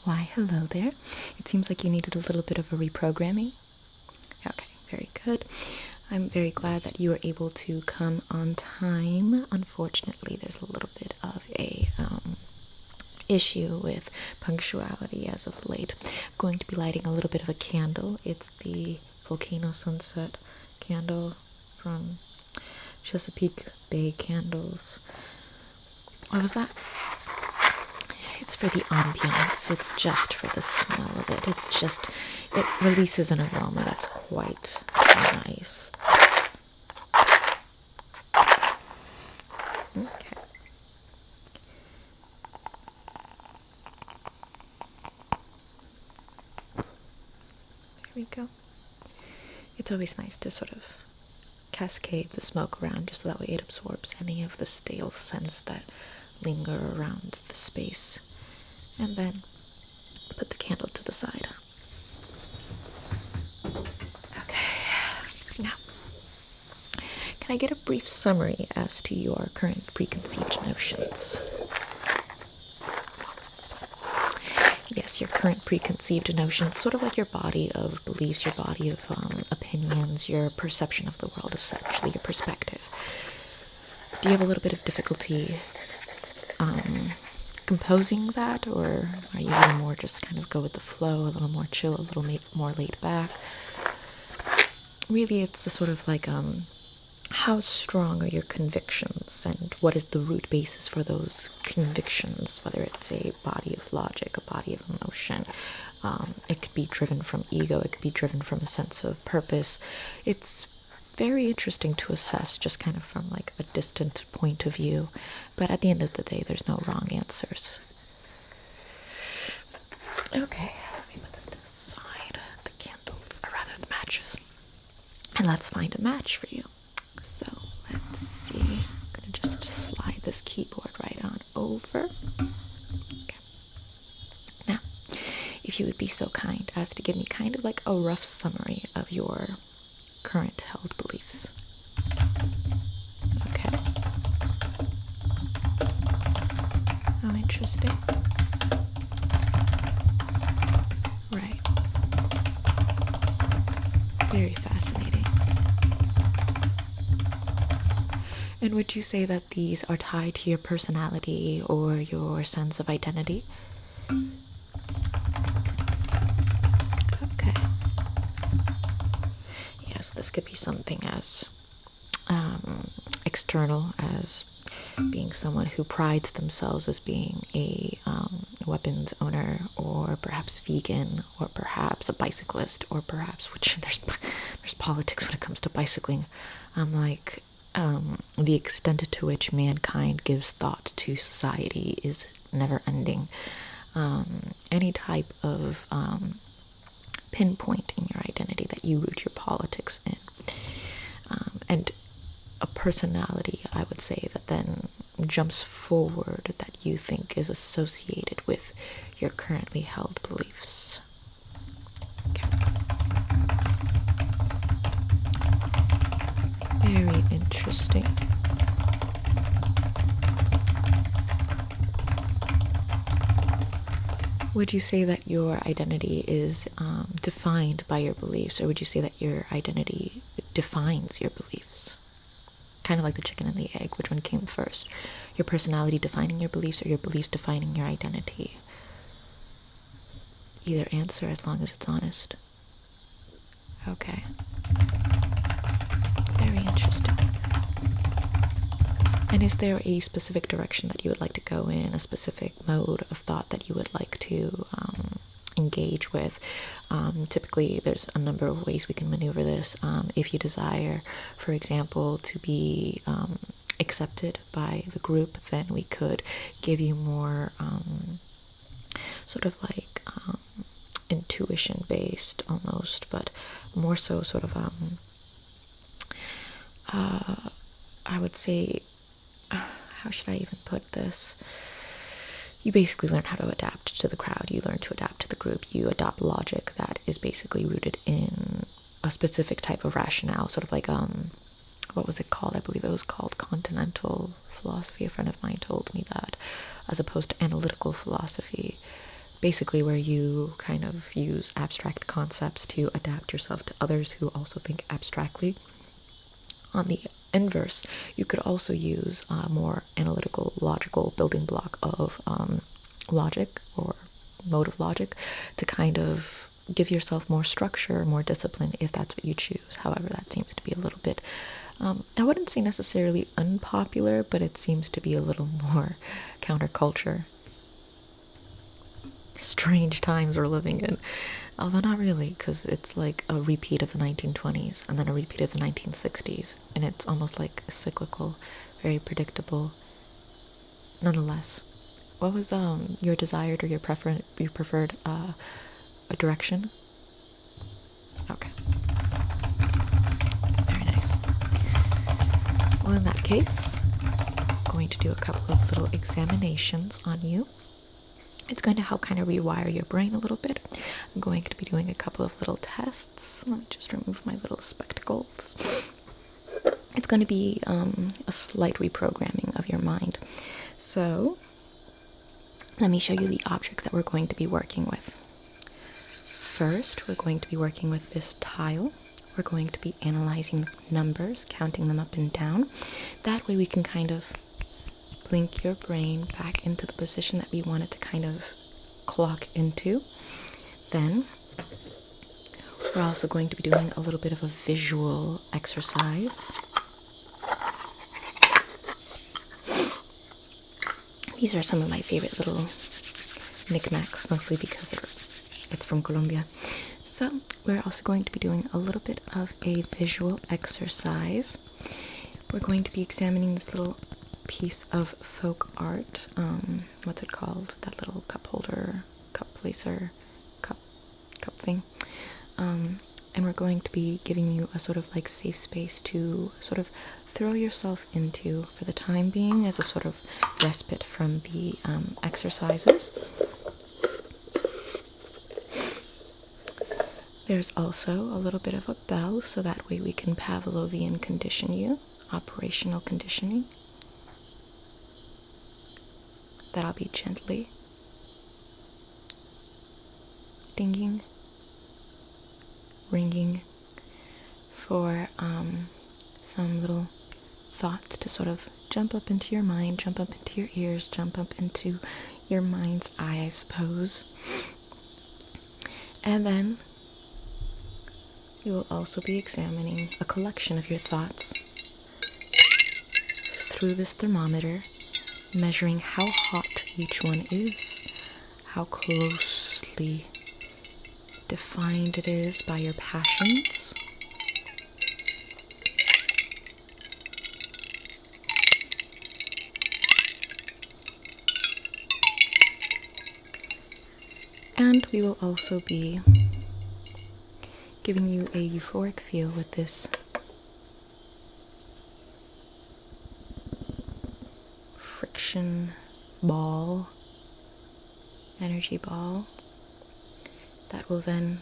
Why, hello there. It seems like you needed a little bit of a reprogramming. Okay, very good. I'm very glad that you were able to come on time. Unfortunately, there's a little bit of a issue with punctuality as of late. I'm going to be lighting a little bit of a candle. It's the Volcano Sunset candle from Chesapeake Bay Candles. What was that? It's for the ambience. It's just for the smell of it. It releases an aroma that's quite nice. Okay. There we go. It's always nice to sort of cascade the smoke around just so that way it absorbs any of the stale scents that linger around the space. And then put the candle to the side. Okay. Now, can I get a brief summary as to your current preconceived notions? Yes, your current preconceived notions, sort of like your body of beliefs, your body of opinions, your perception of the world, essentially, your perspective. Do you have a little bit of difficulty composing that, or are you a little more just kind of go with the flow, a little more chill, a little more laid back? Really, it's the sort of like, how strong are your convictions, and what is the root basis for those convictions, whether it's a body of logic, a body of emotion. It could be driven from ego, it could be driven from a sense of purpose. It's very interesting to assess just kind of from like a distant point of view, but at the end of the day, there's no wrong answers. Okay, let me put this to the side, the candles, or rather the matches, and let's find a match for you. So let's see, I'm gonna just slide this keyboard right on over. Okay. Now, if you would be so kind as to give me kind of like a rough summary of your current held beliefs. Okay. Oh, interesting. Right. Very fascinating. And would you say that these are tied to your personality or your sense of identity? Okay. Yes, this could be something as external as being someone who prides themselves as being a weapons owner, or perhaps vegan, or perhaps a bicyclist, or perhaps, which there's politics when it comes to bicycling. Like, the extent to which mankind gives thought to society is never ending. Any type of pinpoint in your identity that you root your politics in. And a personality, I would say, that then jumps forward that you think is associated with your currently held beliefs. Okay. Very interesting. Would you say that your identity is defined by your beliefs, or would you say that your identity defines your beliefs? Kind of like the chicken and the egg, which one came first? Your personality defining your beliefs, or your beliefs defining your identity? Either answer, as long as it's honest. Okay. Very interesting. And is there a specific direction that you would like to go in, a specific mode of thought that you would like to engage with? Typically, there's a number of ways we can maneuver this. If you desire, for example, to be accepted by the group, then we could give you more sort of like intuition-based almost, but more so sort of, I would say, how should I even put this? You basically learn how to adapt to the crowd. You learn to adapt to the group. You adopt logic that is basically rooted in a specific type of rationale, sort of like, what was it called? I believe it was called continental philosophy. A friend of mine told me that, as opposed to analytical philosophy. basically where you kind of use abstract concepts to adapt yourself to others who also think abstractly. On the inverse, you could also use a more analytical, logical building block of logic or mode of logic to kind of give yourself more structure, more discipline, if that's what you choose. However, that seems to be a little bit, I wouldn't say necessarily unpopular, but it seems to be a little more counterculture. Strange times we're living in. Although not really, because it's like a repeat of the 1920s and then a repeat of the 1960s, and it's almost like cyclical, very predictable. Nonetheless, what was your desired or your preferred direction? Okay. Very nice. Well, in that case, I'm going to do a couple of little examinations on you. It's going to help kind of rewire your brain a little bit. I'm going to be doing a couple of little tests. Let me just remove my little spectacles. It's going to be a slight reprogramming of your mind. So, let me show you the objects that we're going to be working with. First, we're going to be working with this tile. We're going to be analyzing numbers, counting them up and down. That way we can kind of link your brain back into the position that we want it to kind of clock into. Then we're also going to be doing a little bit of a visual exercise. These are some of my favorite little knickknacks, mostly because it's from Colombia. So we're also going to be doing a little bit of a visual exercise. We're going to be examining this little piece of folk art. What's it called? That little cup holder, cup placer, cup thing. And we're going to be giving you a sort of like safe space to sort of throw yourself into for the time being as a sort of respite from the exercises. There's also a little bit of a bell, so that way we can Pavlovian condition you, operational conditioning. That'll be gently dinging, ringing for some little thoughts to sort of jump up into your mind, jump up into your ears, jump up into your mind's eye, I suppose. And then you will also be examining a collection of your thoughts through this thermometer, measuring how hot each one is, how closely defined it is by your passions. And we will also be giving you a euphoric feel with this friction ball, energy ball, that will then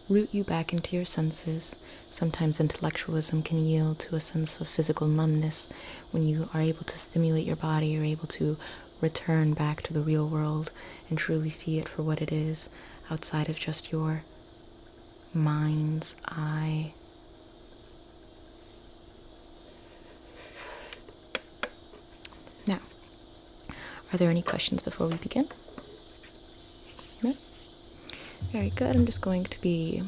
root you back into your senses. Sometimes intellectualism can yield to a sense of physical numbness. When you are able to stimulate your body, you're able to return back to the real world and truly see it for what it is, outside of just your mind's eye. Now, are there any questions before we begin? No? Very good. I'm just going to be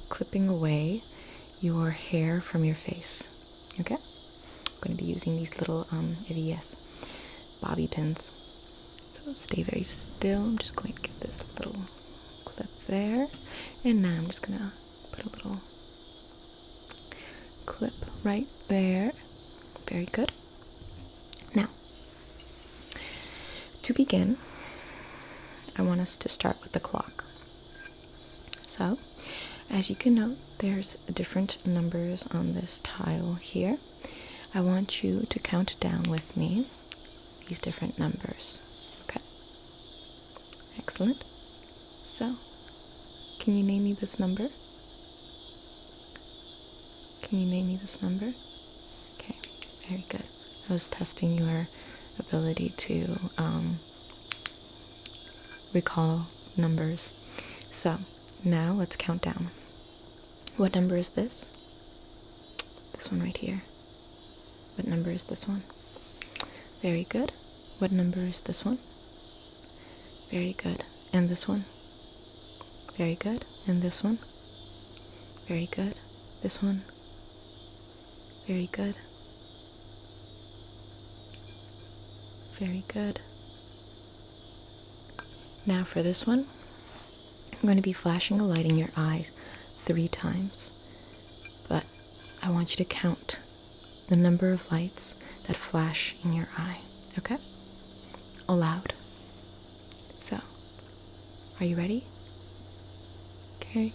clipping away your hair from your face. Okay? I'm going to be using these little ABS bobby pins. So stay very still. I'm just going to get this little clip there. And now I'm just going to put a little clip right there. Very good. Now, to begin, I want us to start with the clock. So, as you can note, there's different numbers on this tile here. I want you to count down with me these different numbers. Okay? Excellent. So, can you name me this number? Can you name me this number? Okay, very good. I was testing your ability to recall numbers. So now let's count down. What number is this? This one right here. What number is this one? Very good. What number is this one? Very good. And this one? Very good. And this one? Very good. This one? Very good. Very good. Now for this one, I'm going to be flashing a light in your eyes 3 times, but I want you to count the number of lights that flash in your eye, okay? Aloud. So, are you ready? Okay.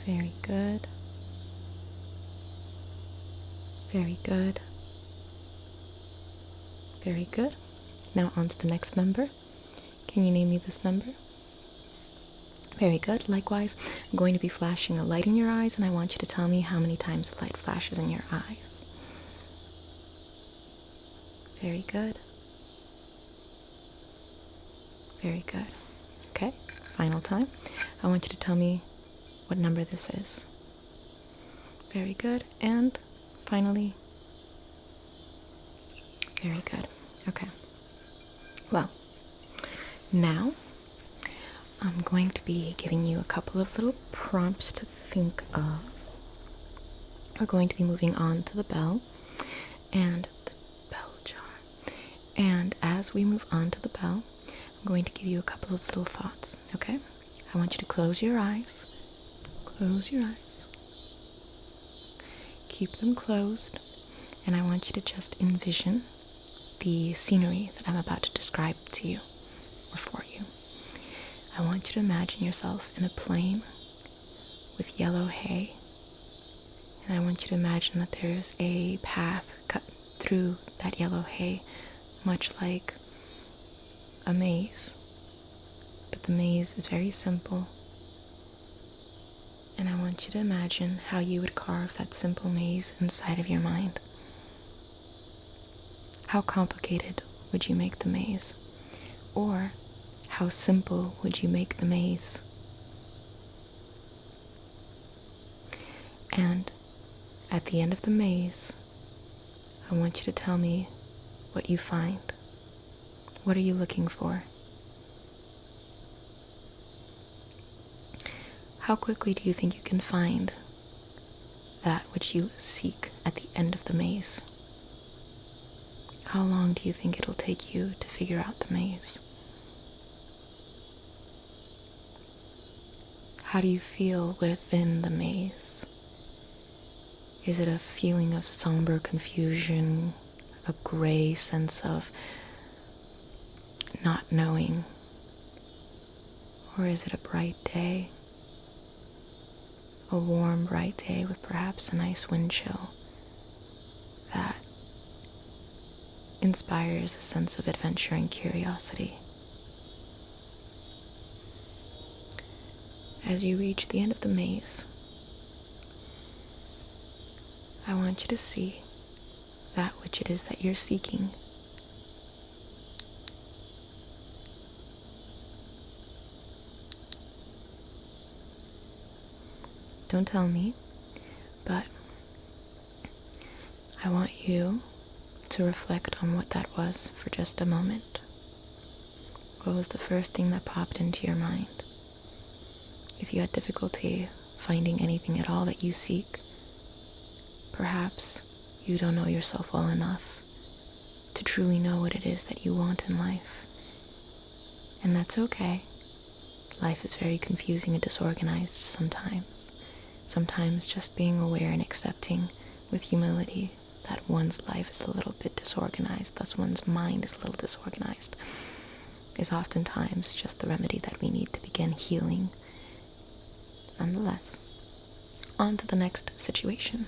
Very good. Very good. Very good. Now on to the next number. Can you name me this number? Very good. Likewise, I'm going to be flashing a light in your eyes, and I want you to tell me how many times the light flashes in your eyes. Very good. Very good. Okay, final time. I want you to tell me what number this is. Very good. And finally, very good. Okay. Well, now I'm going to be giving you a couple of little prompts to think of. We're going to be moving on to the bell and the bell jar. And as we move on to the bell, I'm going to give you a couple of little thoughts, okay? I want you to close your eyes. Close your eyes. Keep them closed. And I want you to just envision the scenery that I'm about to describe to you or for you. I want you to imagine yourself in a plain with yellow hay. And I want you to imagine that there's a path cut through that yellow hay, much like a maze. But the maze is very simple. And I want you to imagine how you would carve that simple maze inside of your mind. How complicated would you make the maze? Or how simple would you make the maze? And at the end of the maze, I want you to tell me what you find. What are you looking for? How quickly do you think you can find that which you seek at the end of the maze? How long do you think it'll take you to figure out the maze? How do you feel within the maze? Is it a feeling of somber confusion, a gray sense of not knowing? Or is it a bright day? A warm, bright day with perhaps a nice wind chill that inspires a sense of adventure and curiosity. As you reach the end of the maze, I want you to see that which it is that you're seeking. Don't tell me, but I want you to reflect on what that was for just a moment. What was the first thing that popped into your mind? If you had difficulty finding anything at all that you seek, perhaps you don't know yourself well enough to truly know what it is that you want in life. And that's okay. Life is very confusing and disorganized sometimes. Sometimes just being aware and accepting with humility that one's life is a little bit disorganized, thus one's mind is a little disorganized, is oftentimes just the remedy that we need to begin healing. Nonetheless, on to the next situation.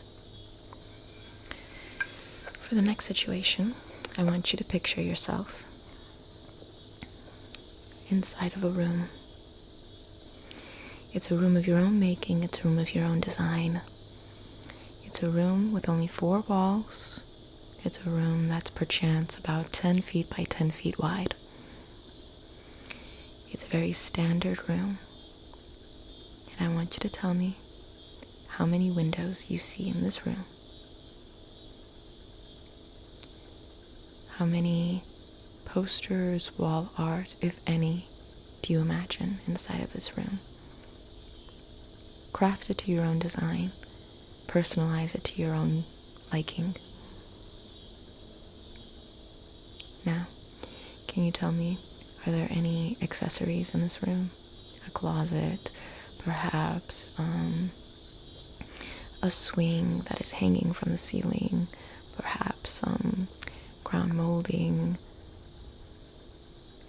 For the next situation, I want you to picture yourself inside of a room. It's a room of your own making, it's a room of your own design. It's a room with only 4 walls It's a room that's perchance about 10 feet by 10 feet wide. It's a very standard room, and I want you to tell me how many windows you see in this room. How many posters, wall art, if any, do you imagine inside of this room? Craft it to your own design. Personalize it to your own liking. Now, can you tell me, are there any accessories in this room? A closet, perhaps a swing that is hanging from the ceiling, perhaps some ground molding,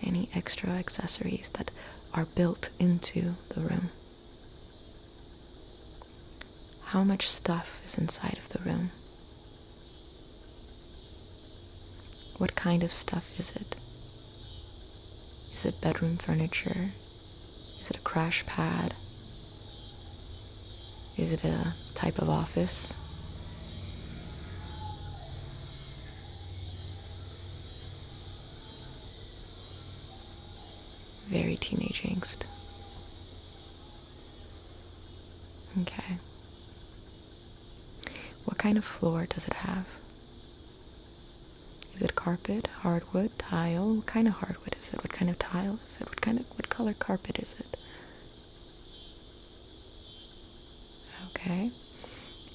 any extra accessories that are built into the room. How much stuff is inside of the room? What kind of stuff is it? Is it bedroom furniture? Is it a crash pad? Is it a type of office? Very teenage angst. Okay. What kind of floor does it have? Is it carpet, hardwood, tile? What kind of hardwood is it? What kind of tile is it? What color carpet is it? Okay.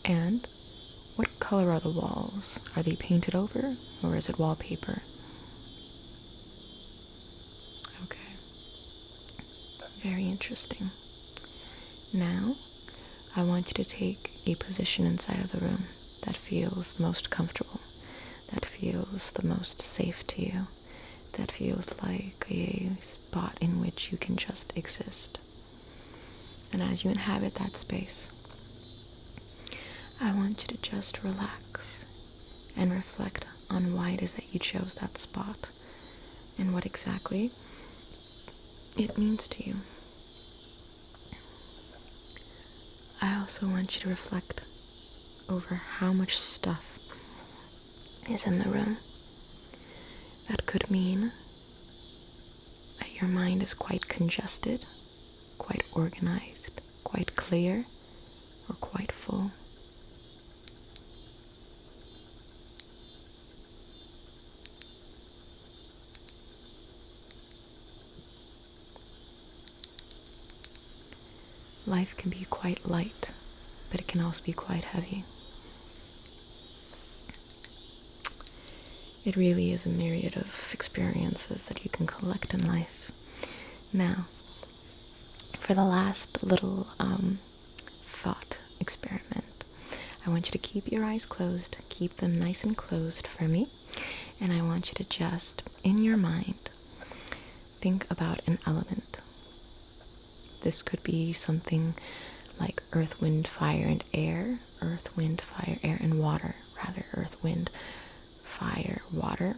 And what color are the walls? Are they painted over, or is it wallpaper? Okay. Very interesting. Now, I want you to take a position inside of the room that feels the most comfortable, that feels the most safe to you, that feels like a spot in which you can just exist. And as you inhabit that space, I want you to just relax and reflect on why it is that you chose that spot and what exactly it means to you. I also want you to reflect over how much stuff is in the room. That could mean that your mind is quite congested, quite organized, quite clear, or quite full. Life can be quite light, but it can also be quite heavy. It really is a myriad of experiences that you can collect in life. Now, for the last little thought experiment, I want you to keep your eyes closed, keep them nice and closed for me, and I want you to just, in your mind, think about an element. This could be something like earth, wind, fire, and air. Earth, wind, fire, air, and water. Rather, earth, wind, fire, water,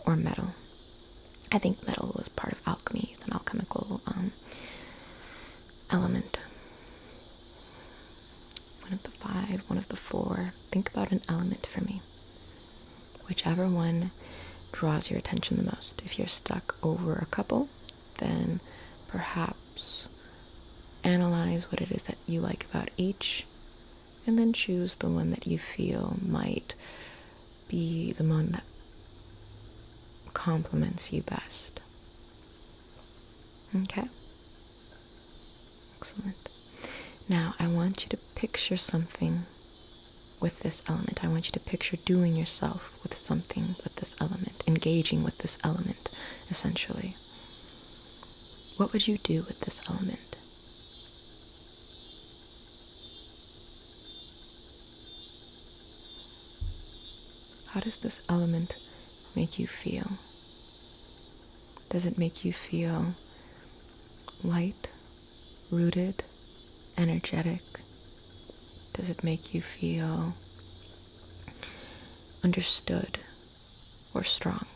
or metal. I think metal was part of alchemy. It's an alchemical element. One of the 5, one of the 4. Think about an element for me. Whichever one draws your attention the most. If you're stuck over a couple, then perhaps analyze what it is that you like about each, and then choose the one that you feel might be the one that complements you best. Okay? Excellent. Now, I want you to picture something with this element. I want you to picture doing yourself with something with this element, engaging with this element, essentially. What would you do with this element? How does this element make you feel? Does it make you feel light, rooted, energetic? Does it make you feel understood or strong?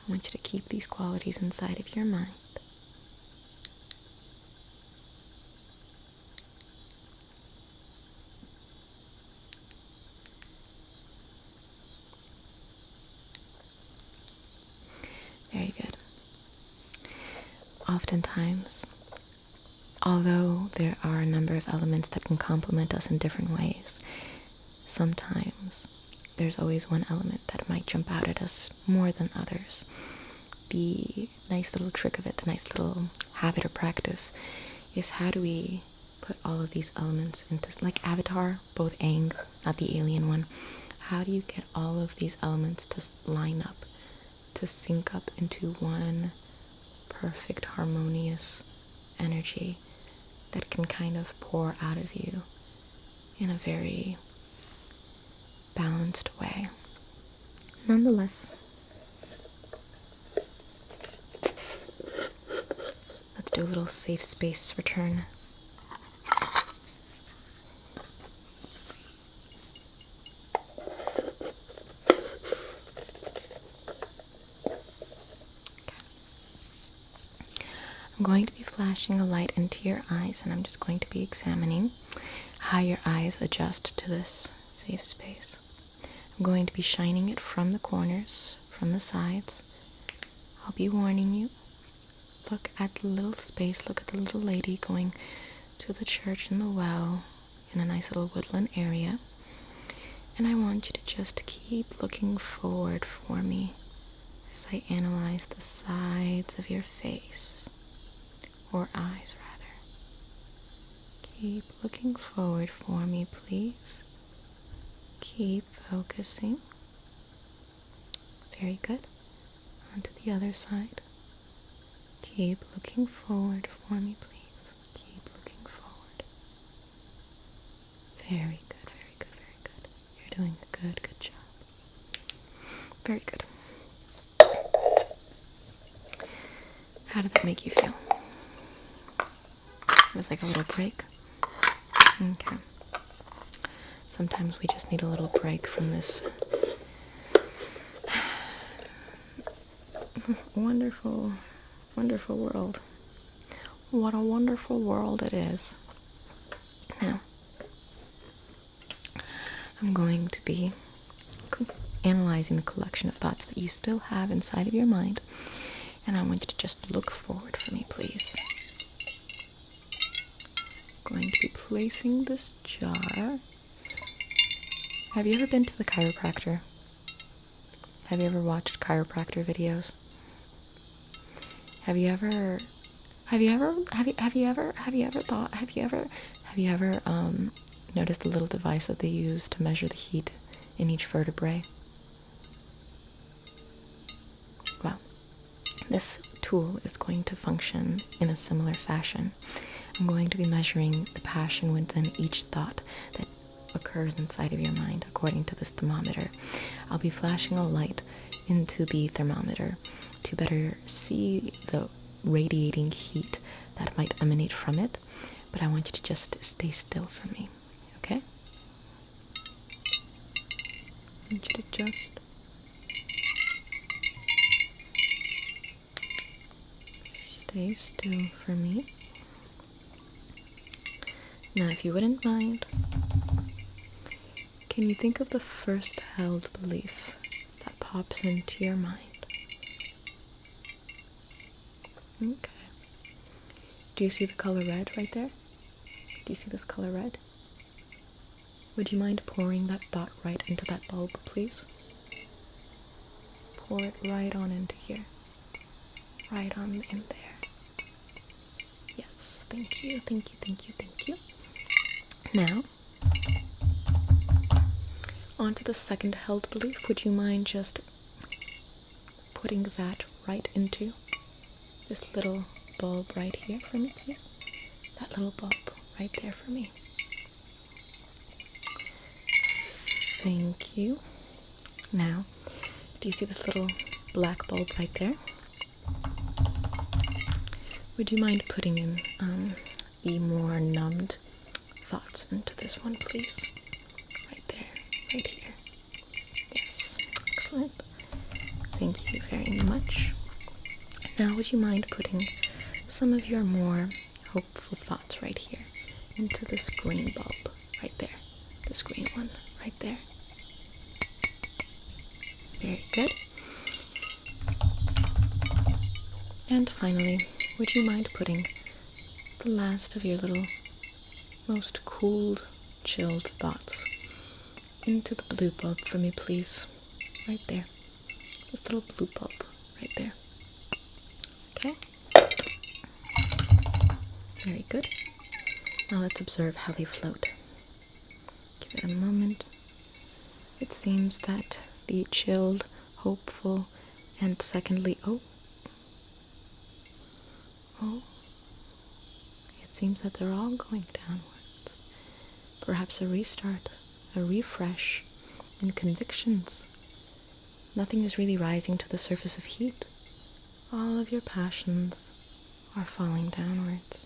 I want you to keep these qualities inside of your mind. oftentimes, although there are a number of elements that can complement us in different ways, sometimes there's always one element that might jump out at us more than others. The nice little trick of it, the nice little habit or practice, is how do we put all of these elements into, like Avatar, both Aang, not the alien one, how do you get all of these elements to line up, to sync up into one perfect, harmonious energy that can kind of pour out of you in a very balanced way. Nonetheless, let's do a little safe space return. I'm going to be flashing a light into your eyes, and I'm just going to be examining how your eyes adjust to this safe space. I'm going to be shining it from the corners, from the sides. I'll be warning you. Look at the little space, look at the little lady going to the church in the well in a nice little woodland area. And I want you to just keep looking forward for me as I analyze the sides of your face. Or eyes, rather. Keep looking forward for me, please. Keep focusing. Very good. On to the other side. Keep looking forward for me, please. Keep looking forward. Very good, very good, very good. You're doing a good job. Very good. How did that make you feel? It was like a little break. Okay. Sometimes we just need a little break from this wonderful, wonderful world. What a wonderful world it is. Now, I'm going to be analyzing the collection of thoughts that you still have inside of your mind, and I want you to just look forward for me, please. Going to be placing this jar. Have you ever been to the chiropractor? Have you ever watched chiropractor videos? Have you ever noticed the little device that they use to measure the heat in each vertebrae? Well, this tool is going to function in a similar fashion. I'm going to be measuring the passion within each thought that occurs inside of your mind according to this thermometer. I'll be flashing a light into the thermometer to better see the radiating heat that might emanate from it, but I want you to just stay still for me, okay? I want you to just stay still for me. Now, if you wouldn't mind, can you think of the first held belief that pops into your mind? Okay. Do you see the color red right there? Do you see this color red? Would you mind pouring that thought right into that bulb, please? Pour it right on into here. Right on in there. Yes, thank you, thank you, thank you, thank you. Now, onto the second held belief. Would you mind just putting that right into this little bulb right here for me, please? That little bulb right there for me. Thank you. Now, do you see this little black bulb right there? Would you mind putting in the more numbed thoughts into this one, please? Right there, right here. Yes, excellent. Thank you very much. Now, would you mind putting some of your more hopeful thoughts right here into this green bulb right there? This green one right there. Very good. And finally, would you mind putting the last of your little, most cooled, chilled thoughts into the blue bulb for me, please? Right there. This little blue bulb right there. Okay? Very good. Now let's observe how they float. Give it a moment. It seems that the chilled, hopeful, and secondly, it seems that they're all going downwards. Perhaps a restart, a refresh, and convictions. Nothing is really rising to the surface of heat. All of your passions are falling downwards.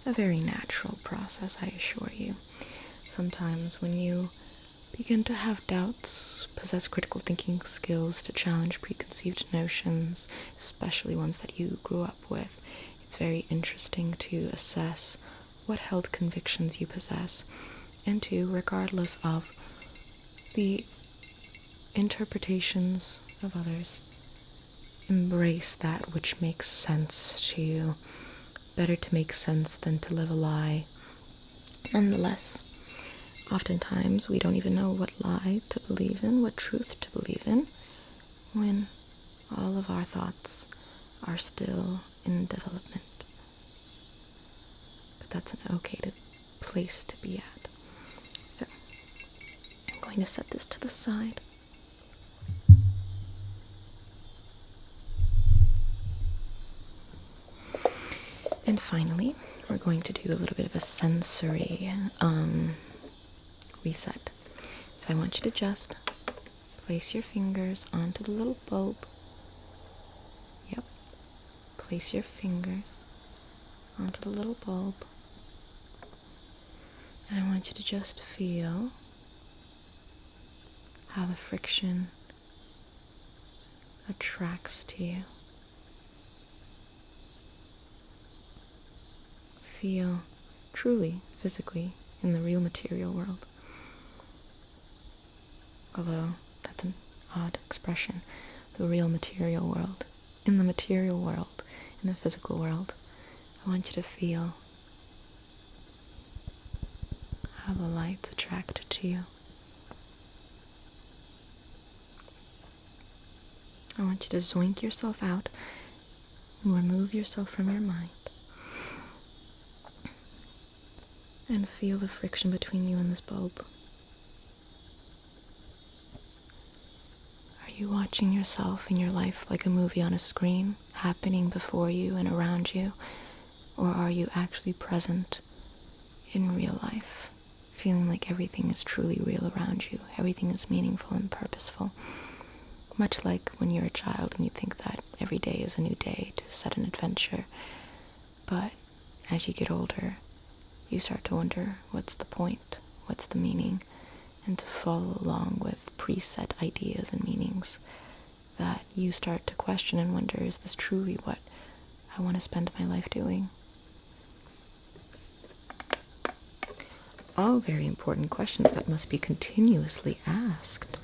A very natural process, I assure you. Sometimes when you begin to have doubts, possess critical thinking skills to challenge preconceived notions, especially ones that you grew up with, it's very interesting to assess what held convictions you possess, and to, regardless of the interpretations of others, embrace that which makes sense to you. Better to make sense than to live a lie. Nonetheless, oftentimes we don't even know what lie to believe in, what truth to believe in, when all of our thoughts are still in development. But that's an okay place to be at. So, I'm going to set this to the side. And finally, we're going to do a little bit of a sensory reset. So I want you to just place your fingers onto the little bulb. Yep. Place your fingers onto the little bulb. And I want you to just feel how the friction attracts to you. Feel truly, physically, in the real material world. Although that's an odd expression, the real material world. In the material world, in the physical world, I want you to feel how the light's attracted to you. I want you to zoink yourself out and remove yourself from your mind. And feel the friction between you and this bulb. Are you watching yourself in your life like a movie on a screen, happening before you and around you? Or are you actually present in real life, feeling like everything is truly real around you, everything is meaningful and purposeful? Much like when you're a child and you think that every day is a new day to set an adventure. But as you get older, you start to wonder, what's the point? What's the meaning? And to follow along with preset ideas and meanings that you start to question and wonder, is this truly what I want to spend my life doing? All very important questions that must be continuously asked.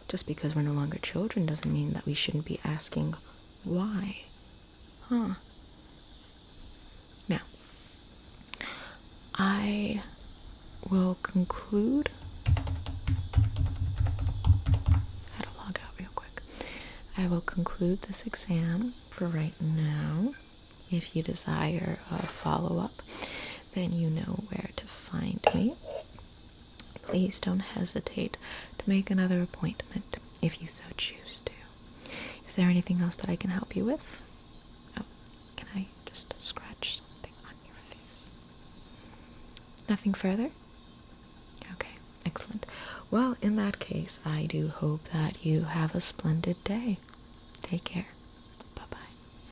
Just because we're no longer children doesn't mean that we shouldn't be asking why. Now, I will conclude. I had to log out real quick. I will conclude this exam for right now. If you desire a follow-up, then you know where to find me. Please don't hesitate to make another appointment if you so choose to. Is there anything else that I can help you with? Oh, can I just scratch something on your face? Nothing further? Okay, excellent. Well, in that case, I do hope that you have a splendid day. Take care.